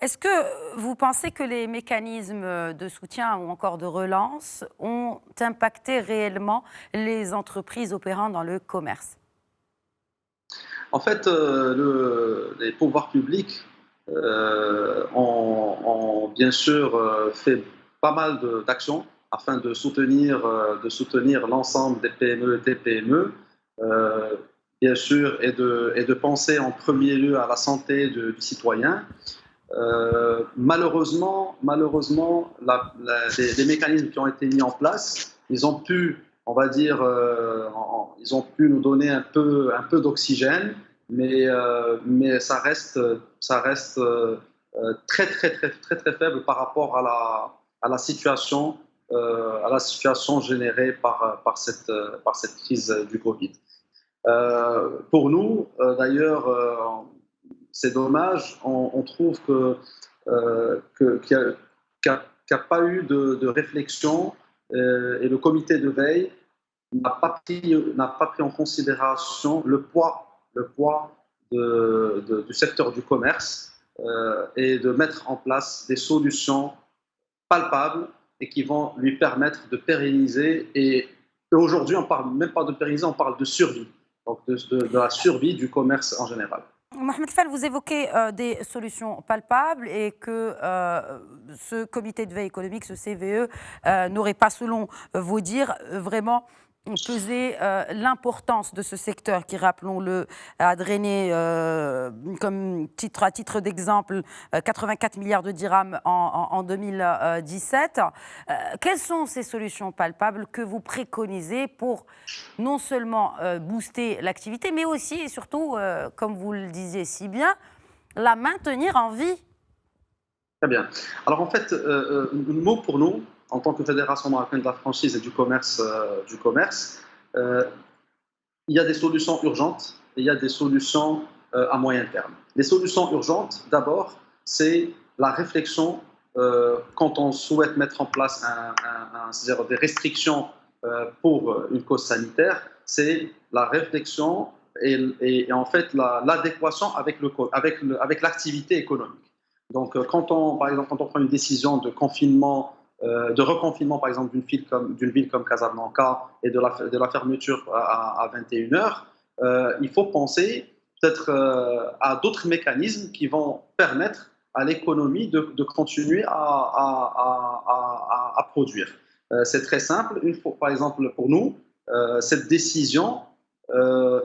Est-ce que vous pensez que les mécanismes de soutien ou encore de relance ont impacté réellement les entreprises opérant dans le commerce? En fait, les pouvoirs publics ont bien sûr fait pas mal d'actions afin de soutenir l'ensemble des PME et TPME, bien sûr, et de penser en premier lieu à la santé du citoyen. Malheureusement les mécanismes qui ont été mis en place, ils ont pu, on va dire, ils ont pu nous donner un peu d'oxygène, mais ça reste très faible par rapport à à la situation générée par cette crise du Covid. Pour nous, d'ailleurs, c'est dommage. On trouve qu'il n'y a pas eu de réflexion et le comité de veille n'a pas pris en considération le poids du secteur du commerce et de mettre en place des solutions palpables et qui vont lui permettre de pérenniser. Et aujourd'hui, on ne parle même pas de pérenniser, on parle de survie, donc de la survie du commerce en général. Mohamed Fall, vous évoquez des solutions palpables et que ce comité de veille économique, ce CVE, n'aurait pas, selon vos dires, vraiment pesé l'importance de ce secteur qui, rappelons-le, a drainé, à titre d'exemple, 84 milliards de dirhams en 2017. Quelles sont ces solutions palpables que vous préconisez pour non seulement booster l'activité, mais aussi et surtout, comme vous le disiez si bien, la maintenir en vie? Très bien. Alors en fait, mot pour nous, en tant que Fédération marocaine de la franchise et du commerce, euh, il y a des solutions urgentes et il y a des solutions à moyen terme. Les solutions urgentes, d'abord, c'est la réflexion quand on souhaite mettre en place c'est-à-dire des restrictions pour une cause sanitaire, c'est la réflexion et en fait l'adéquation avec l'activité économique. Donc, par exemple, quand on prend une décision de confinement, de reconfinement, par exemple, d'une ville comme Casablanca et de la fermeture à 21 heures, il faut penser peut-être à d'autres mécanismes qui vont permettre à l'économie de continuer à produire. C'est très simple. Par exemple, pour nous, cette décision, euh,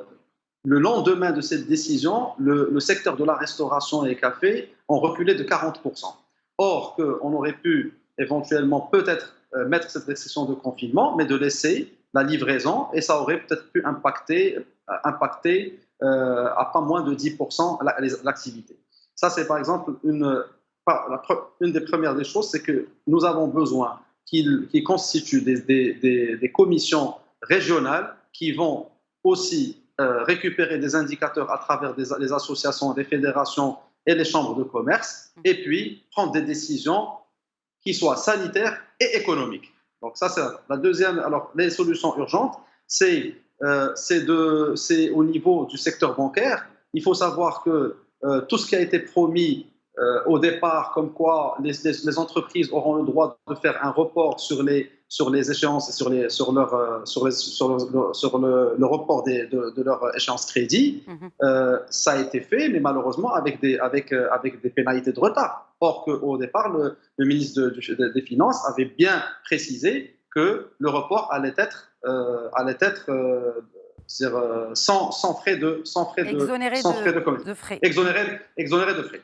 le lendemain de cette décision, le secteur de la restauration et café ont reculé de 40%. Or, on aurait pu éventuellement peut-être mettre cette restriction de confinement, mais de laisser la livraison, et ça aurait peut-être pu impacter à pas moins de 10% l'activité. Ça, c'est par exemple une des premières des choses, c'est que nous avons besoin qu'ils constituent des commissions régionales qui vont aussi récupérer des indicateurs à travers les associations, les fédérations et les chambres de commerce, et puis prendre des décisions qui soient sanitaires et économiques. Donc ça, c'est la deuxième. Alors, les solutions urgentes, c'est au niveau du secteur bancaire. Il faut savoir que tout ce qui a été promis au départ, comme quoi les entreprises auront le droit de faire un report sur les échéances et sur le report de leur échéance crédit, ça a été fait, mais malheureusement avec des pénalités de retard. Or qu'au départ, le ministre des Finances avait bien précisé que le report allait être sans frais Exonéré sans frais de de frais. exonéré de frais.